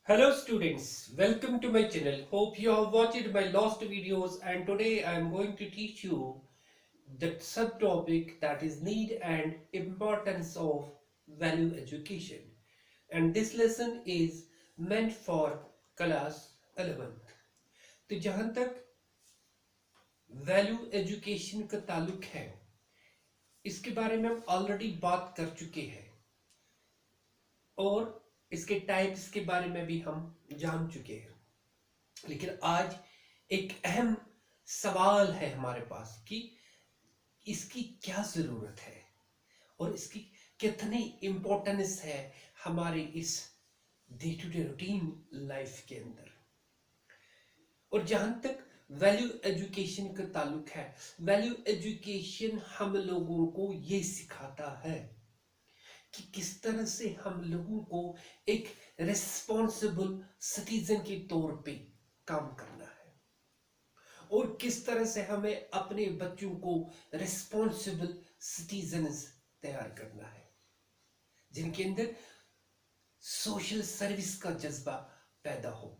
Hello students, welcome to my channel. Hope you have watched my last videos and today I am going to teach you the subtopic that is need and importance of value education. And this lesson is meant for class 11th. तो जहाँ तक value education का ताल्लुक है इसके बारे में हम ऑलरेडी बात कर चुके हैं और इसके टाइप्स के बारे में भी हम जान चुके हैं। लेकिन आज एक अहम सवाल है हमारे पास कि इसकी क्या जरूरत है और इसकी कितनी इंपॉर्टेंस है हमारे इस day to day routine life के अंदर। और जहां तक वैल्यू एजुकेशन का ताल्लुक है, वैल्यू एजुकेशन हम लोगों को ये सिखाता है कि किस तरह से हम लोगों को एक रिस्पॉन्सिबल सिटीजन के तौर पे काम करना है और किस तरह से हमें अपने बच्चों को रिस्पॉन्सिबल सिटीजन्स तैयार करना है जिनके अंदर सोशल सर्विस का जज्बा पैदा हो,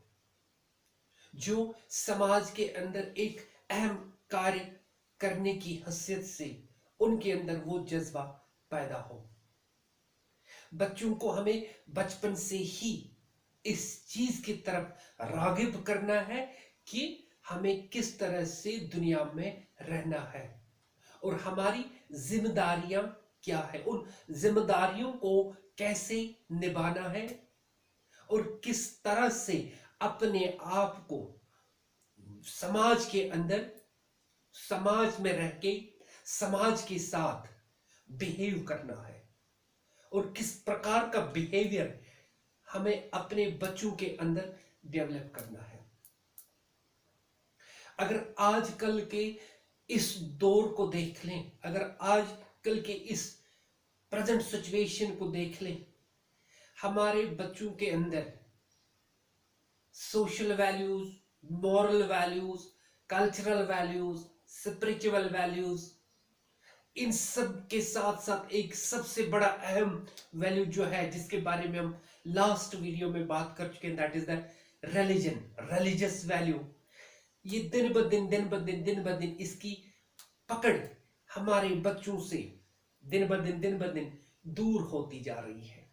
जो समाज के अंदर एक अहम कार्य करने की हैसियत से उनके अंदर वो जज्बा पैदा हो। बच्चों को हमें बचपन से ही इस चीज की तरफ रागिब करना है कि हमें किस तरह से दुनिया में रहना है और हमारी जिम्मेदारियां क्या है, उन जिम्मेदारियों को कैसे निभाना है और किस तरह से अपने आप को समाज के अंदर, समाज में रह के समाज के साथ बिहेव करना है और किस प्रकार का बिहेवियर हमें अपने बच्चों के अंदर डेवलप करना है। अगर आजकल के इस दौर को देख लें, अगर आजकल के इस प्रेजेंट सिचुएशन को देख लें, हमारे बच्चों के अंदर social values, moral values, cultural values, spiritual values, इन सब के साथ साथ एक सबसे बड़ा अहम वैल्यू जो है जिसके बारे में हम लास्ट वीडियो में बात कर चुके हैं, that is the religion, religious value. ये दिन ब दिन इसकी पकड़ हमारे बच्चों से दिन ब दिन दूर होती जा रही है।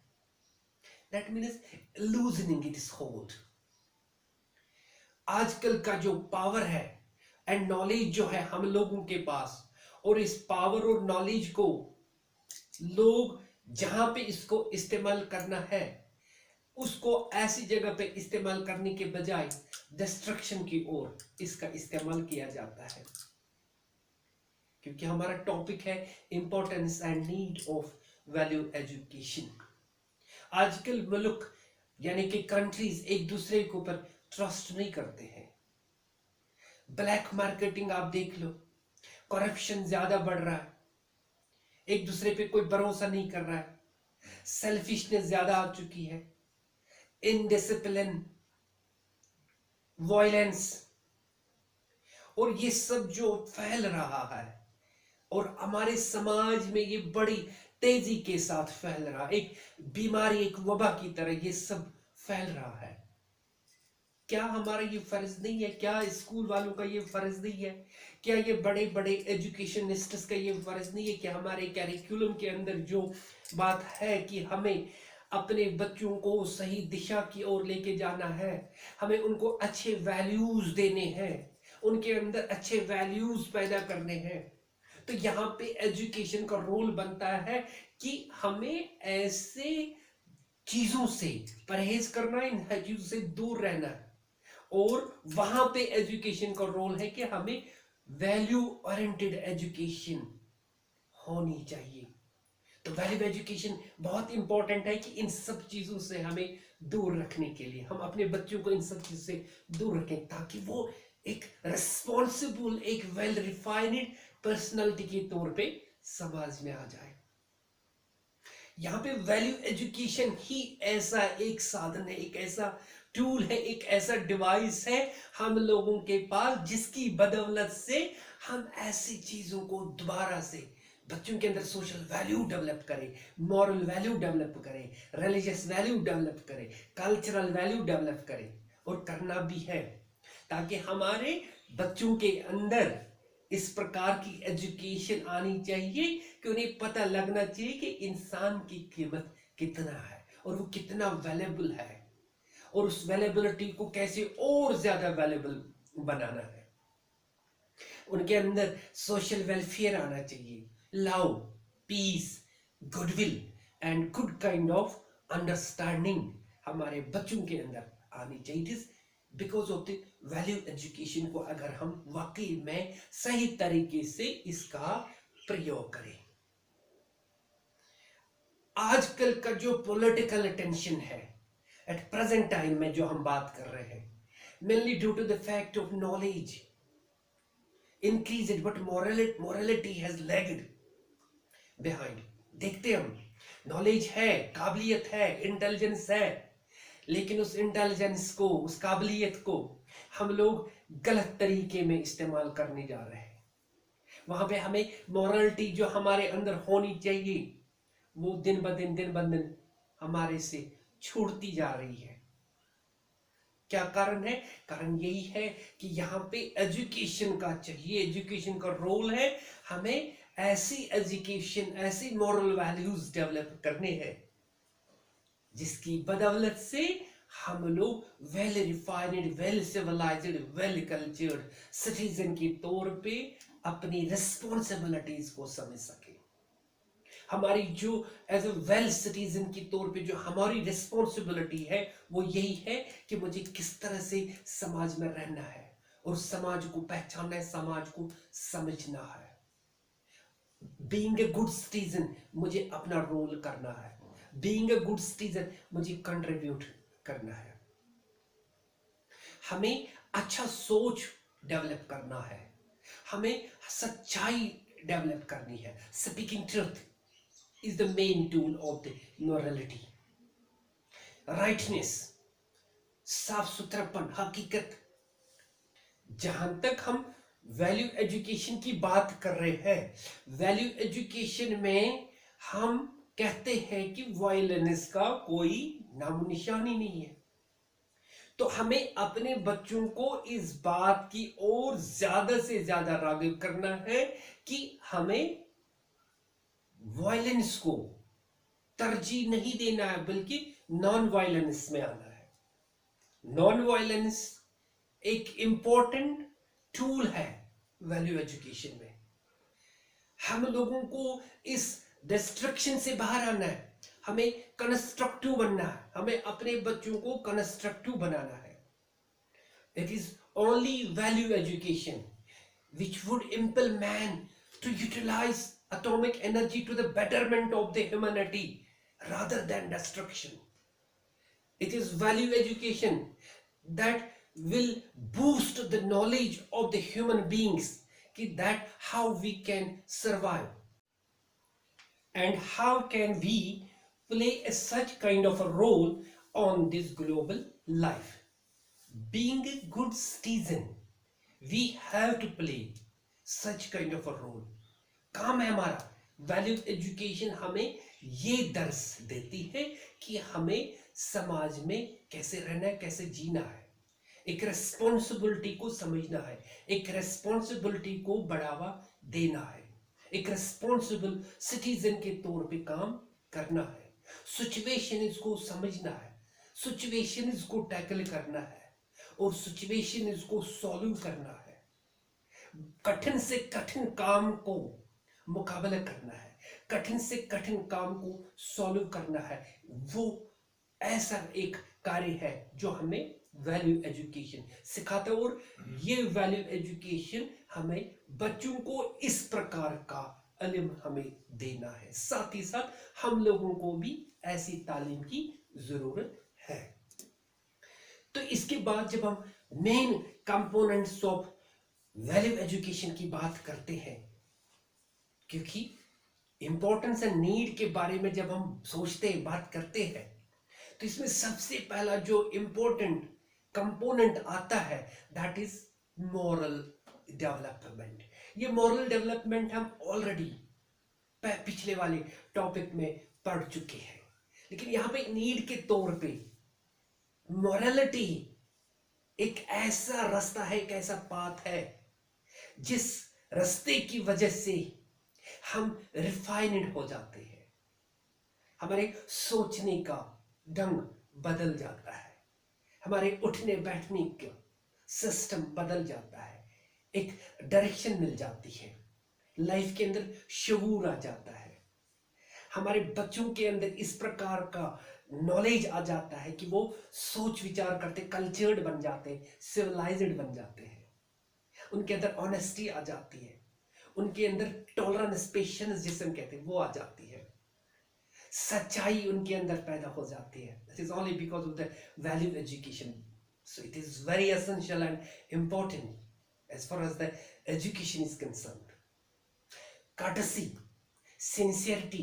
That means loosening it's hold. आजकल का जो पावर है एंड नॉलेज जो है हम लोगों के पास, और इस पावर और नॉलेज को लोग जहां पे इसको इस्तेमाल करना है उसको ऐसी जगह पे इस्तेमाल करने के बजाय डिस्ट्रक्शन की ओर इसका इस्तेमाल किया जाता है। क्योंकि हमारा टॉपिक है importance and need of value education. आजकल मुल्क यानी कि कंट्रीज एक दूसरे के ऊपर ट्रस्ट नहीं करते हैं। ब्लैक मार्केटिंग आप देख लो, करप्शन ज्यादा बढ़ रहा है, एक दूसरे पे कोई भरोसा नहीं कर रहा है, सेल्फिशनेस ज्यादा आ चुकी है, इनडिसिप्लिन, वायलेंस, और ये सब जो फैल रहा है और हमारे समाज में ये बड़ी तेजी के साथ फैल रहा, एक बीमारी, एक वबा की तरह ये सब फैल रहा है। क्या हमारा ये फर्ज नहीं है, क्या स्कूल वालों का ये फर्ज नहीं है, क्या ये बड़े बड़े एजुकेशनिस्ट्स का ये फर्ज नहीं है कि हमारे कैरिकुलम के अंदर जो बात है कि हमें अपने बच्चों को सही दिशा की ओर लेके जाना है, हमें उनको अच्छे वैल्यूज देने हैं, उनके अंदर अच्छे वैल्यूज पैदा करने हैं। तो यहाँ पे एजुकेशन का रोल बनता है कि हमें ऐसे चीजों से परहेज करना है, इन चीजों से दूर रहना है, और वहां पे एजुकेशन का रोल है कि हमें वैल्यू ओरिएंटेड एजुकेशन होनी चाहिए। तो वैल्यू एजुकेशन बहुत इंपॉर्टेंट है कि इन सब चीजों से हमें दूर रखने के लिए हम अपने बच्चों को इन सब चीजों से दूर रखें ताकि वो एक रिस्पॉन्सिबल, एक वेल रिफाइंड पर्सनालिटी के तौर पे समाज में आ जाए। यहाँ पे वैल्यू एजुकेशन ही ऐसा एक साधन है, एक ऐसा टूल है, एक ऐसा डिवाइस है हम लोगों के पास जिसकी बदौलत से हम ऐसी चीजों को दोबारा से बच्चों के अंदर सोशल वैल्यू डेवलप करें, मॉरल वैल्यू डेवलप करें, रिलीजियस वैल्यू डेवलप करें, कल्चरल वैल्यू डेवलप करें, और करना भी है, ताकि हमारे बच्चों के अंदर इस प्रकार की एजुकेशन आनी चाहिए कि उन्हें पता लगना चाहिए कि इंसान की कीमत कितना है और वो कितना वैल्यूएबल है, और उस वैल्यूएबिलिटी को कैसे और ज्यादा वैल्यूएबल बनाना है। उनके अंदर सोशल वेलफेयर आना चाहिए, love, peace, goodwill and good kind of understanding हमारे बच्चों के अंदर आनी चाहिए। Because of the value education को अगर हम वाकई में सही तरीके से इसका प्रयोग करें। आजकल का जो पॉलिटिकल टेंशन है एट प्रेजेंट टाइम में जो हम बात कर रहे हैं, mainly due to the fact of knowledge increased but morality has lagged behind। देखते हम नॉलेज है, काबिलियत है, इंटेलिजेंस है, लेकिन उस इंटेलिजेंस को, उस काबिलियत को हम लोग गलत तरीके में इस्तेमाल करने जा रहे हैं। वहां पे हमें मॉरलिटी जो हमारे अंदर होनी चाहिए वो दिन ब दिन हमारे से छूटती जा रही है। क्या कारण है? कारण यही है कि यहाँ पे एजुकेशन का चाहिए, एजुकेशन का रोल है, हमें ऐसी एजुकेशन, ऐसी मॉरल वैल्यूज डेवलप करने हैं जिसकी बदौलत से हम लोग well refined, well civilised, well cultured citizen के तौर पे अपनी रिस्पॉन्सिबिलिटीज को समझ सके। हमारी जो एज ए वेल सिटीजन के तौर पे जो हमारी रिस्पॉन्सिबिलिटी है वो यही है कि मुझे किस तरह से समाज में रहना है और समाज को पहचानना है, समाज को समझना है। बीइंग ए गुड सिटीजन मुझे अपना रोल करना है, बीइंग ए गुड सिटीजन मुझे कंट्रीब्यूट करना है। हमें अच्छा सोच डेवलप करना है, हमें सच्चाई डेवलप करनी है। Speaking truth is the main tool of the morality। Rightness, साफ सुथरापन, हकीकत। जहां तक हम वैल्यू एजुकेशन की बात कर रहे हैं, वैल्यू एजुकेशन में हम कहते हैं कि वायलेंस का कोई नामो निशानी नहीं है। तो हमें अपने बच्चों को इस बात की ओर ज्यादा से ज्यादा राग़िब करना है कि हमें वायलेंस को तरजीह नहीं देना है, बल्कि नॉन वायलेंस में आना है। नॉन वायलेंस एक इंपॉर्टेंट टूल है वैल्यू एजुकेशन में। हम लोगों को इस डिस्ट्रक्शन से बाहर आना है, हमें कंस्ट्रक्टिव बनना है, हमें अपने बच्चों को कंस्ट्रक्टिव बनाना है। It is only value education which would impel man to utilize atomic energy to the betterment of the humanity rather than destruction। It is value education that will boost the knowledge of the human beings, that how we can survive and how can we play such kind of a role on this global life। Being a good citizen, we have to play such kind of a role। काम है हमारा। Value education हमें ये दर्स देती है कि हमें समाज में कैसे रहना है, कैसे जीना है, एक रेस्पॉन्सिबिलिटी को समझना है, एक रेस्पॉन्सिबिलिटी को बढ़ावा देना है, एक रेस्पॉन्सिबल सिटीजन के तौर पे काम करना है, सिचुएशन को समझना है, सिचुएशन को टैकल करना है और सिचुएशन को सॉल्व करना है। कठिन से कठिन काम को मुकाबला करना है, कठिन से कठिन काम को सॉल्व करना है। वो ऐसा एक कार्य है जो हमें वैल्यू एजुकेशन सिखाता है। और ये वैल्यू एजुकेशन हमें बच्चों को इस प्रकार का इल्म हमें देना है। साथ ही साथ हम लोगों को भी ऐसी तालीम की जरूरत है। तो इसके बाद जब हम main components of value education की बात करते हैं, क्योंकि इंपॉर्टेंस एंड नीड के बारे में जब हम सोचते हैं, बात करते हैं, तो इसमें सबसे पहला जो इंपॉर्टेंट कंपोनेंट आता है दैट इज मॉरल डेवलपमेंट। ये मॉरल डेवलपमेंट हम ऑलरेडी पिछले वाले टॉपिक में पढ़ चुके हैं। लेकिन यहाँ पे नीड के तौर पे मोरालिटी एक ऐसा रास्ता है, एक ऐसा पाथ है जिस रास्ते की वजह से हम रिफाइनड हो जाते हैं, हमारे सोचने का ढंग बदल जाता है, हमारे उठने बैठने का सिस्टम बदल जाता है, एक डायरेक्शन मिल जाती है, लाइफ के अंदर शऊर आ जाता है, हमारे बच्चों के अंदर इस प्रकार का नॉलेज आ जाता है कि वो सोच विचार करते, कल्चर्ड बन जाते, सिविलाइज्ड बन जाते हैं, उनके अंदर ऑनेस्टी आ जाती है, उनके अंदर टॉलरेंस, पेशेंस जिसे हम कहते हैं वो आ जाती है, सच्चाई उनके अंदर पैदा हो जाती है। This is only because of the value education. So it is very essential and important as far as the education is concerned. Courtesy, sincerity,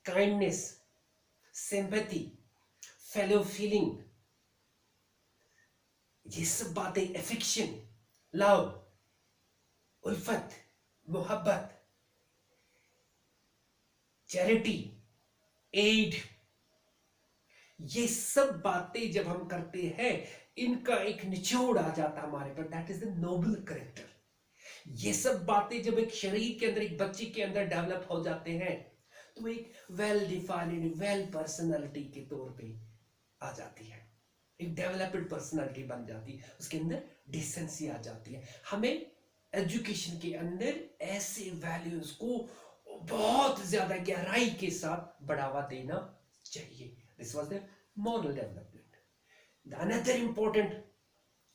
kindness, sympathy, fellow feeling, ये सब बातें, affection, love, उल्फत, मोहब्बत, चैरिटी, एड, ये सब बातें जब हम करते हैं इनका एक निचोड़ आ जाता हमारे पर, that is the noble character. ये सब बातें जब एक शरीर के अंदर, एक बच्चे के अंदर डेवलप हो जाते हैं तो एक वेल डिफाइंड, वेल पर्सनालिटी के तौर पे आ जाती है, एक डेवलप्ड पर्सनालिटी बन जाती है, उसके अंदर डिसेंसी आ जाती है। हमें एजुकेशन के अंदर ऐसे वैल्यूज को बहुत ज्यादा गहराई के साथ बढ़ावा देना चाहिए। This was the moral development. The another important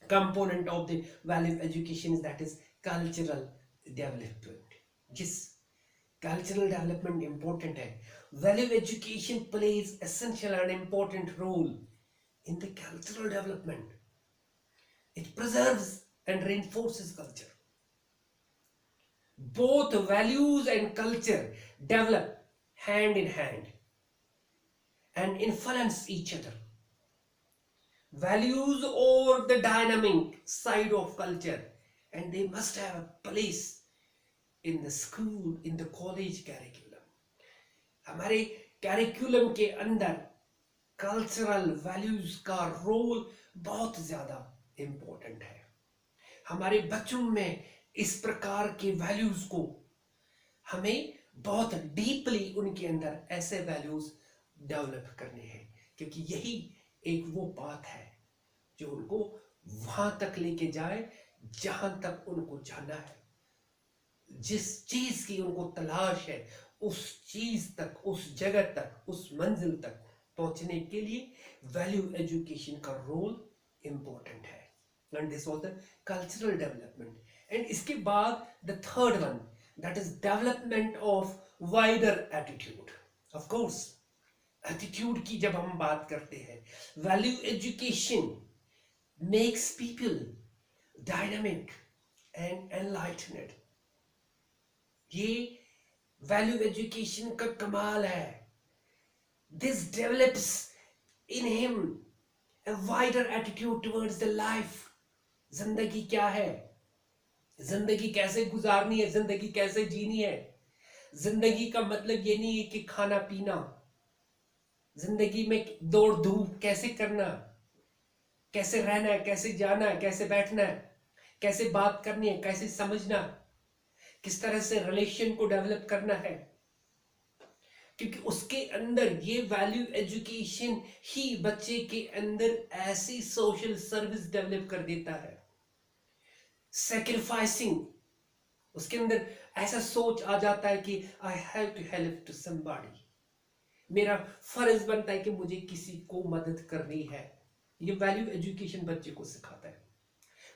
component of the value education is that is cultural development. जिस cultural development important है, value education plays essential and important role in the cultural development. It preserves and reinforces culture. Both values and culture develop hand in hand and influence each other. Values are the dynamic side of culture and they must have a place in the school, in the college curriculum. हमारे curriculum के अंदर cultural values का role बहुत ज्यादा important है। हमारे बच्चों में इस प्रकार के वैल्यूज को हमें बहुत डीपली उनके अंदर ऐसे वैल्यूज डेवलप करने हैं, क्योंकि यही एक वो बात है जो उनको वहां तक लेके जाए जहां तक उनको जाना है। जिस चीज की उनको तलाश है उस चीज तक, उस जगह तक, उस मंजिल तक पहुंचने के लिए वैल्यू एजुकेशन का रोल इंपॉर्टेंट है। And this was the cultural development. And इसके बाद the third one, that is development of wider attitude. Of course attitude की जब हम बात करते हैं, value education makes people dynamic and enlightened. ये वैल्यू एजुकेशन का कमाल है। This develops in him a wider attitude towards the life. जिंदगी क्या है, जिंदगी कैसे गुजारनी है, जिंदगी कैसे जीनी है। जिंदगी का मतलब ये नहीं है कि खाना पीना, जिंदगी में दौड़ धूप कैसे करना, कैसे रहना है, कैसे जाना है, कैसे बैठना है, कैसे बात करनी है, कैसे समझना, किस तरह से रिलेशन को डेवलप करना है, क्योंकि उसके अंदर ये वैल्यू एजुकेशन ही बच्चे के अंदर ऐसी सोशल सर्विस डेवलप कर देता है। सैक्रिफाइसिंग, उसके अंदर ऐसा सोच आ जाता है कि I have to help to somebody, मेरा फर्ज बनता है कि मुझे किसी को मदद करनी है। ये वैल्यू एजुकेशन बच्चे को सिखाता है।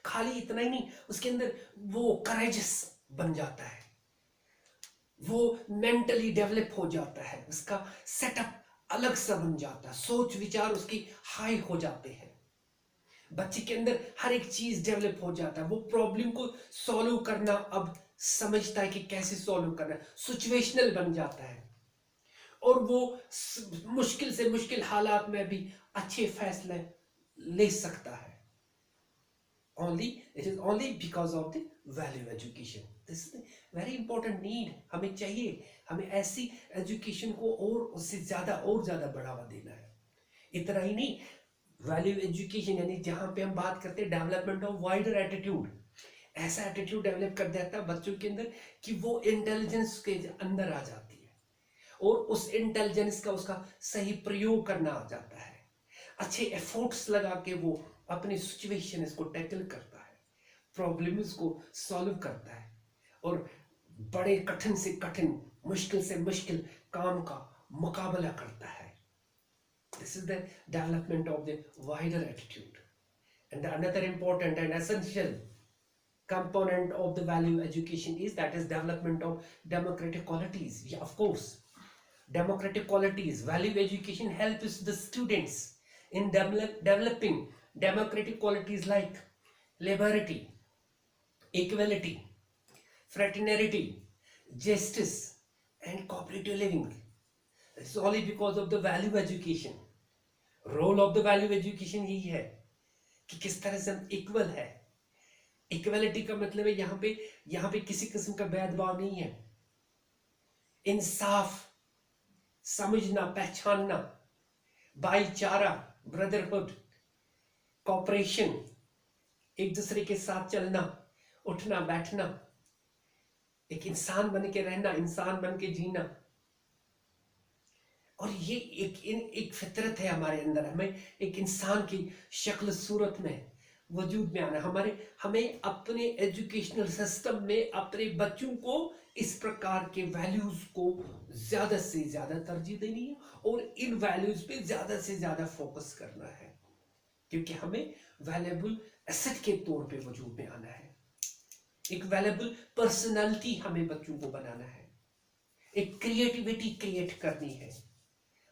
खाली इतना ही नहीं, उसके अंदर वो करेजस बन जाता है, वो मेंटली डेवलप हो जाता है, उसका सेटअप अलग सा बन जाता है, सोच विचार उसकी हाई हो जाते हैं। बच्चे के अंदर हर एक चीज डेवलप हो जाता है। वो प्रॉब्लम को सॉल्व करना अब समझता है कि कैसे सॉल्व करना है, सिचुएशनल बन जाता है, और वो मुश्किल से मुश्किल हालात में भी अच्छे फैसले ले सकता है। it is only because of the value education. This is a very important need. हमें चाहिए, हमें ऐसी एजुकेशन को और उससे ज्यादा बढ़ावा देना है। इतना ही नहीं, वैल्यू एजुकेशन यानी जहां पे हम बात करते हैं डेवलपमेंट ऑफ वाइडर एटीट्यूड, ऐसा एटीट्यूड डेवलप कर देता है बच्चों के अंदर कि वो इंटेलिजेंस के अंदर आ जाती है और उस इंटेलिजेंस का उसका सही प्रयोग करना आ जाता है। अच्छे एफर्ट्स लगा के वो अपनी सिचुएशन को टैकल करता है, प्रॉब्लम्स को सॉल्व करता है और बड़े कठिन से कठिन, मुश्किल से मुश्किल काम का मुकाबला करता है। This is the development of the wider attitude. And another important and essential component of the value education is that is development of democratic qualities. Yeah, of course, democratic qualities. Value education helps the students in developing democratic qualities like liberty, equality, fraternity, justice, and cooperative living. It's only because of the value education. Role of the value education यही है कि किस तरह से हम equal है। Equality का मतलब है यहाँ पे किसी किस्म का भेदभाव नहीं है। इंसाफ, समझना, पहचानना, भाईचारा, ब्रदरहुड, कॉपरेशन, एक दूसरे के साथ चलना, उठना बैठना, एक इंसान बन के रहना, इंसान बन के जीना। और ये एक फितरत है हमारे अंदर, हमें एक इंसान की शक्ल सूरत में वजूद में आना। हमें अपने एजुकेशनल सिस्टम में अपने बच्चों को इस प्रकार के वैल्यूज को ज्यादा से ज्यादा तरजीह देनी है और इन वैल्यूज पे ज्यादा से ज्यादा फोकस करना है, क्योंकि हमें वैल्यूएबल एसेट के तौर पे वजूद में आना है। एक वैल्यूएबल पर्सनालिटी हमें बच्चों को बनाना है, एक क्रिएटिविटी क्रिएट करनी है,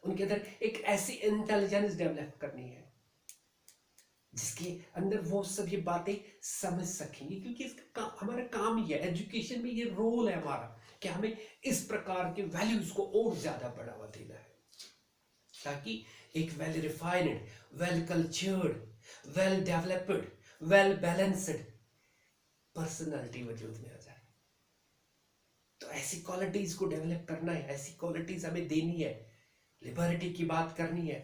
उनके अंदर एक ऐसी इंटेलिजेंस डेवलप करनी है जिसके अंदर वो सब ये बातें समझ सकेंगे, क्योंकि इसका हमारा काम ही है, एजुकेशन में ये रोल है हमारा कि हमें इस प्रकार के वैल्यूज को और ज्यादा बढ़ावा देना है ताकि एक well refined, well cultured, well developed, well balanced personality वजूद में आ जाए। तो ऐसी क्वालिटीज को डेवलप करना है, ऐसी क्वालिटीज हमें देनी है। लिबर्टी की बात करनी है,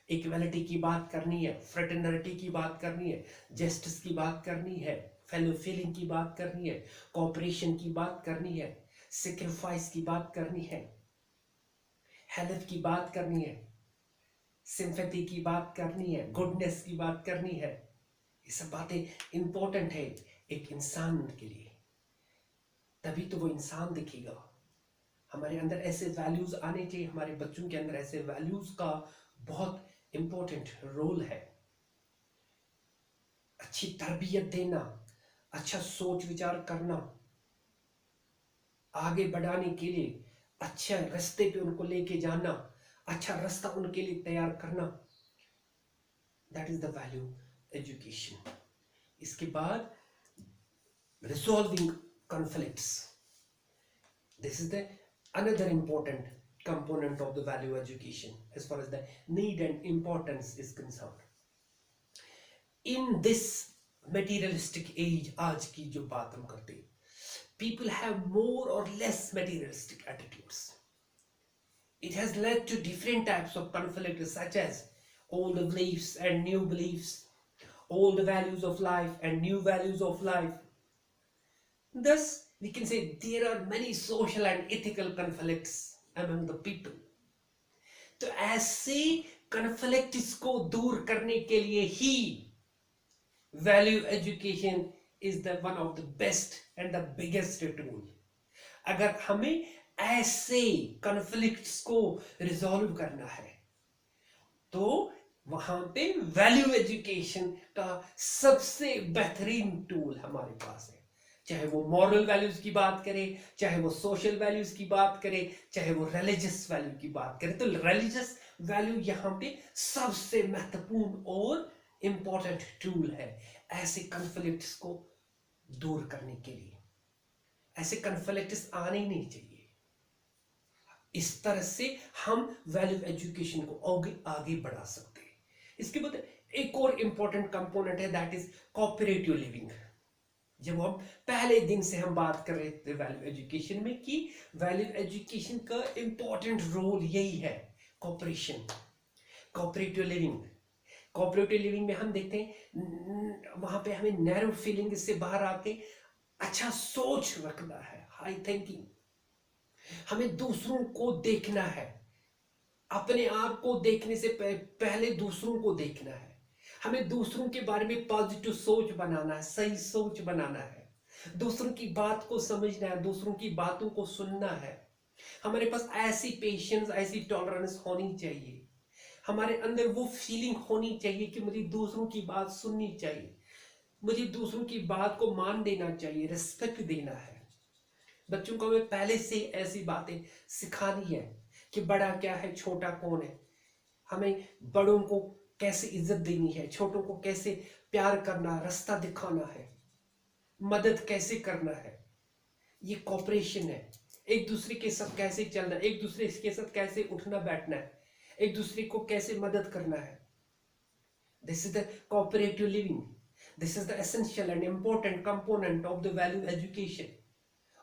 इक्वलिटी की बात करनी है, फ्रेटर्निटी की बात करनी है, जस्टिस की बात करनी है, फेलो फीलिंग की बात करनी है, कोऑपरेशन की बात करनी है, सेक्रीफाइस की बात करनी है, हेल्प की बात करनी है, सिंपैथी की बात करनी है, गुडनेस की बात करनी है। ये सब बातें इंपॉर्टेंट है एक इंसान के लिए, तभी तो वो इंसान दिखेगा। हमारे अंदर ऐसे वैल्यूज आने चाहिए, हमारे बच्चों के अंदर ऐसे वैल्यूज का बहुत इंपॉर्टेंट रोल है। अच्छी तरबियत देना, अच्छा सोच विचार करना, आगे बढ़ाने के लिए अच्छे रास्ते पे उनको लेके जाना, अच्छा रास्ता उनके लिए तैयार करना, that is the value education. इसके बाद resolving conflicts, this is the another important component of the value education as far as the need and importance is concerned. In this materialistic age, आज की जो बात हम करते हैं, people have more or less materialistic attitudes. It has led to different types of conflicts such as old beliefs and new beliefs, old values of life and new values of life. Thus, we can say there are many social and ethical conflicts among the people. तो ऐसे conflicts को दूर करने के लिए ही value education is the one of the best and the biggest tool. अगर हमें ऐसे conflicts को resolve करना है तो वहां पे value education का सबसे बेहतरीन टूल हमारे पास है। चाहे वो मॉरल वैल्यूज की बात करें, चाहे वो सोशल वैल्यूज की बात करें, चाहे वो रिलीजियस वैल्यू की बात करें, तो रिलीजियस वैल्यू यहाँ पे सबसे महत्वपूर्ण और इंपॉर्टेंट टूल है ऐसे कॉन्फ्लिक्ट्स को दूर करने के लिए। ऐसे कॉन्फ्लिक्ट्स आने ही नहीं चाहिए। इस तरह से हम वैल्यू एजुकेशन को आगे बढ़ा सकते हैं। इसके बाद एक और इंपॉर्टेंट कंपोनेंट है, दैट इज कोऑपरेटिव लिविंग। जब हम पहले दिन से हम बात कर रहे थे वैल्यू एजुकेशन में कि वैल्यू एजुकेशन का इंपॉर्टेंट रोल यही है, cooperation, cooperative living. Cooperative living में हम देखते हैं वहां पे हमें नैरो फीलिंग से बाहर आके अच्छा सोच रखना है, हाई थिंकिंग। हमें दूसरों को देखना है, अपने आप को देखने से पहले दूसरों को देखना है। हमें दूसरों के बारे में पॉजिटिव सोच बनाना है, सही सोच बनाना है, दूसरों की बात को समझना है, दूसरों की बातों को सुनना है। हमारे पास ऐसी पेशेंस, ऐसी टॉलरेंस होनी चाहिए, हमारे अंदर वो फीलिंग होनी चाहिए कि मुझे दूसरों की बात सुननी चाहिए, मुझे दूसरों की बात को मान देना चाहिए, रिस्पेक्ट देना है। बच्चों को हमें पहले से ऐसी बातें सिखानी है कि बड़ा क्या है, छोटा कौन है, हमें बड़ों को कैसे इज्जत देनी है, छोटों को कैसे प्यार करना, रास्ता दिखाना है, मदद कैसे करना है। ये कॉपरेशन है, एक दूसरे के साथ कैसे चलना, एक दूसरे के साथ कैसे उठना बैठना है, एक दूसरे को कैसे मदद करना है। This is the cooperative living, this is the essential and important component of the value education.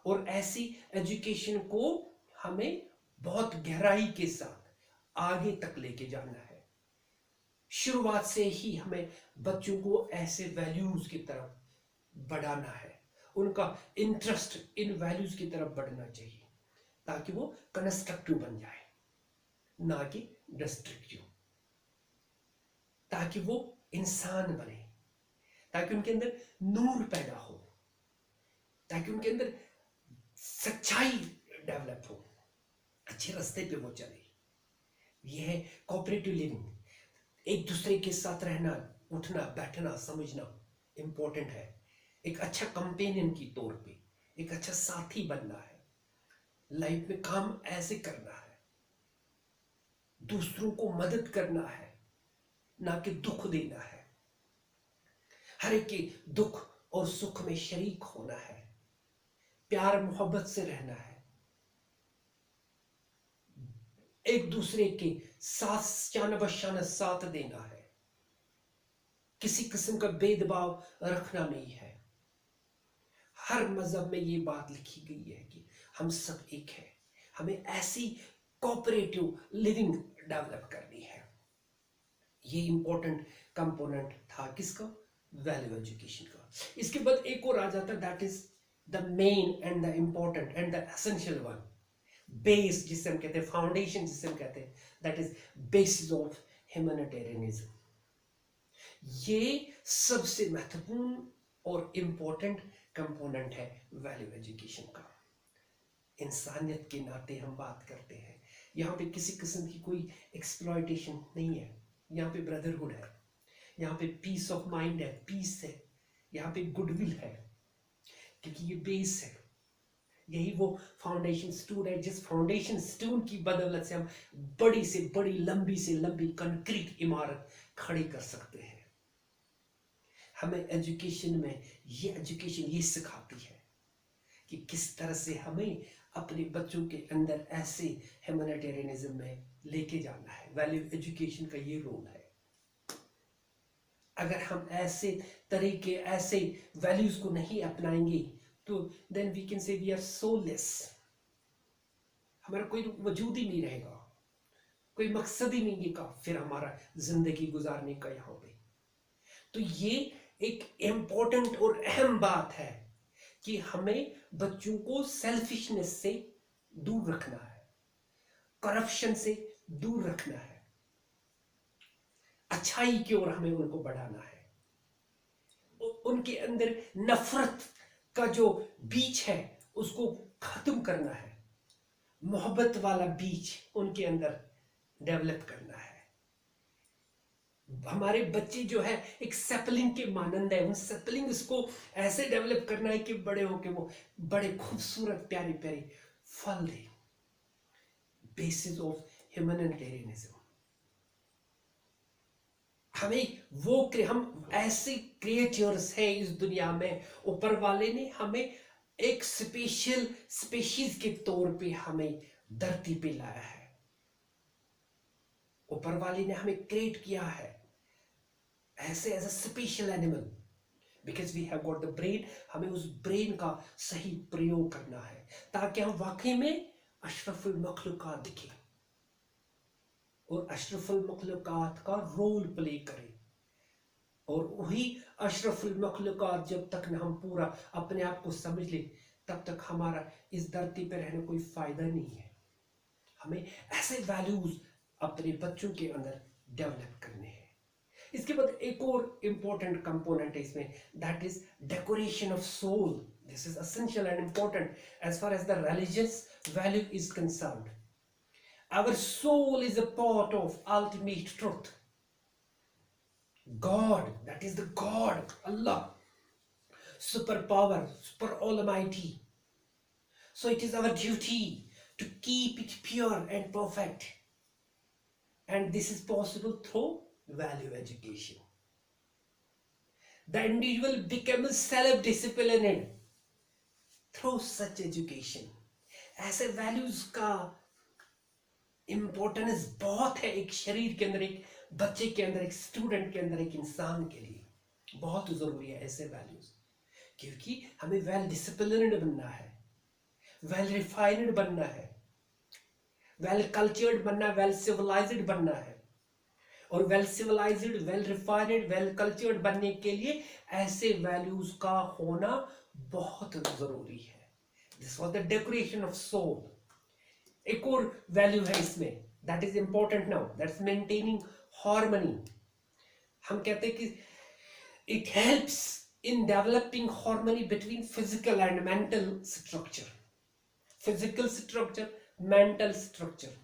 और ऐसी एजुकेशन को हमें बहुत गहराई के साथ आगे तक लेके जाना है। शुरुआत से ही हमें बच्चों को ऐसे वैल्यूज की तरफ बढ़ाना है, उनका इंटरेस्ट इन वैल्यूज की तरफ बढ़ना चाहिए ताकि वो कंस्ट्रक्टिव बन जाए, ना कि डिस्ट्रक्टिव, ताकि वो इंसान बने, ताकि उनके अंदर नूर पैदा हो, ताकि उनके अंदर सच्चाई डेवलप हो, अच्छे रास्ते पे वो चले। यह है कोऑपरेटिव लिविंग। एक दूसरे के साथ रहना, उठना बैठना समझना इंपॉर्टेंट है। एक अच्छा कंपेनियन की तौर पे एक अच्छा साथी बनना है, लाइफ में काम ऐसे करना है, दूसरों को मदद करना है, ना कि दुख देना है, हर एक के दुख और सुख में शरीक होना है, प्यार मोहब्बत से रहना है, एक दूसरे के साथ शान बशान साथ देना है, किसी किस्म का भेदभाव रखना नहीं है। हर मजहब में ये बात लिखी गई है कि हम सब एक है, हमें ऐसी कोऑपरेटिव लिविंग डेवलप करनी है। ये इंपॉर्टेंट कंपोनेंट था किसका, वैल्यू एजुकेशन का। इसके बाद एक और आ जाता है, that is the main and the important and the essential one, base जिसे हम कहते हैं, फाउंडेशन जिसे हम कहते हैं, that is basis of humanitarianism. ये सबसे महत्वपूर्ण और इंपॉर्टेंट कंपोनेंट है वैल्यू एजुकेशन का। इंसानियत के नाते हम बात करते हैं, यहाँ पे किसी किस्म की कोई एक्सप्लॉयटेशन नहीं है, यहाँ पे ब्रदरहुड है, यहाँ पे पीस ऑफ माइंड है, पीस है, यहाँ पे गुडविल है, क्योंकि ये बेस है। यही वो फाउंडेशन स्टोन है जिस फाउंडेशन स्टोन की बदौलत से हम बड़ी से बड़ी, लंबी से लंबी कंक्रीट इमारत खड़ी कर सकते हैं। हमें एजुकेशन में ये सिखाती है कि किस तरह से हमें अपने बच्चों के अंदर ऐसे ह्यूमैनिटेरियनिज्म में लेके जाना है। वैल्यू एजुकेशन का ये रोल है। अगर हम ऐसे तरीके, ऐसे वैल्यूज को नहीं अपनाएंगे तो then we can say we are soulless, हमारा कोई वजूद ही नहीं रहेगा, कोई मकसद ही नहीं का फिर हमारा जिंदगी गुजारने का यहाँ पे। तो ये एक इम्पोर्टेंट और अहम बात है कि हमें बच्चों को सेल्फिशनेस से दूर रखना है, करप्शन से दूर रखना है, अच्छाई की ओर हमें उनको बढ़ाना है, उनके अंदर नफरत का जो बीज है उसको खत्म करना है, मोहब्बत वाला बीज उनके अंदर डेवलप करना है। हमारे बच्चे जो है एक सैपलिंग के मानंद है, उन सैपलिंग्स को ऐसे डेवलप करना है कि बड़े होके वो बड़े खूबसूरत प्यारे प्यारे फल दे। बेसिस ऑफ ह्यूमैनिटेरियनिज्म, हम ऐसे क्रिएचर्स हैं इस दुनिया में, ऊपर वाले ने हमें एक स्पेशल स्पीशीज के तौर पे हमें धरती पे लाया है। ऊपर वाले ने हमें क्रिएट किया है ऐसे as a special animal, because we have got the brain. हमें उस ब्रेन का सही प्रयोग करना है ताकि हम वाकई में अशरफुल मखलूकात दिखे और अशरफुल मखलूकात का रोल प्ले करें। और वही अशरफुल मखलूकात जब तक न हम पूरा अपने आप को समझ ले, तब तक हमारा इस धरती पर रहने कोई फायदा नहीं है। हमें ऐसे वैल्यूज अपने बच्चों के अंदर डेवलप करने हैं। इसके बाद एक और इंपॉर्टेंट कंपोनेंट है इसमें, that is decoration of soul. This is essential and important as far as the religious value is concerned. Our soul is a part of ultimate truth. God, that is the God, Allah, super power, super almighty. So it is our duty to keep it pure and perfect. And this is possible through value education. The individual becomes self-disciplined through such education. ऐसे values का importance बहुत है एक शरीर के अंदर, एक बच्चे के अंदर, एक स्टूडेंट के अंदर, एक इंसान के लिए बहुत जरूरी है ऐसे वैल्यूज। क्योंकि हमें वेल डिसिप्लिन्ड बनना है, वेल रिफाइंड बनना है, वेल कल्चर्ड बनना है, वेल सिविलाइज्ड बनना है। और well civilised, well refined, well cultured बनने के लिए ऐसे वैल्यूज का होना बहुत जरूरी है। This was the decoration of soul. एक और वैल्यू है इसमें, that is important now, that's maintaining harmony. हम कहते हैं कि it helps in developing harmony between physical and mental structure. Physical structure, mental structure.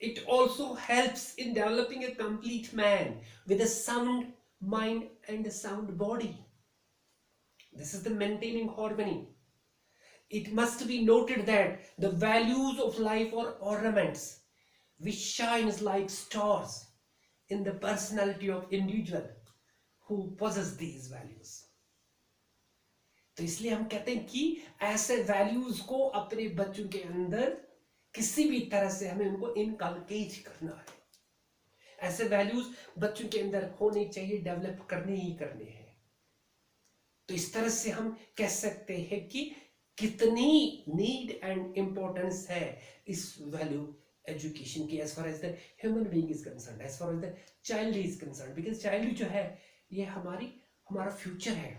It also helps in developing a complete man with a sound mind and a sound body. This is the maintaining harmony. It must be noted that the values of life are ornaments which shines like stars in the personality of individual who possess these values. तो इसलिए हम कहते हैं कि ऐसे values को अपने बच्चों के अंदर किसी भी तरह से हमें उनको इनकलकेट करना है। ऐसे वैल्यूज बच्चों के अंदर होने चाहिए, डेवलप करने ही करने हैं। तो इस तरह से हम कह सकते हैं कि कितनी नीड एंड इंपॉर्टेंस है इस वैल्यू एजुकेशन की as far as the human being is concern, as far as the child is concern. Because child जो है ये हमारा फ्यूचर है,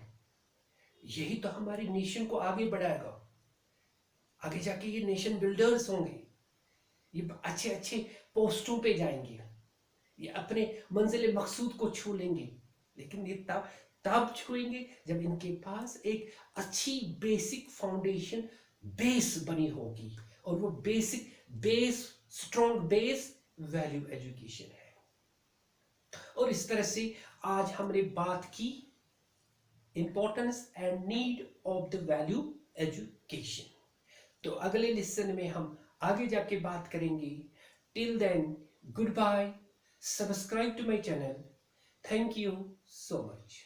यही तो हमारी नेशन को आगे बढ़ाएगा। आगे जाके ये नेशन बिल्डर्स होंगे, ये अच्छे अच्छे पोस्टों पे जाएंगे, ये अपने मंजिल मकसूद को छू लेंगे। लेकिन ये तब छुएंगे जब इनके पास एक अच्छी बेसिक फाउंडेशन बेस बनी होगी, और वो basic base, strong base value education है। और इस तरह से आज हमने बात की importance and need of the value education. तो अगले लेसन में हम आगे जाके बात करेंगे। Till then, goodbye, subscribe to my channel. Thank you so much.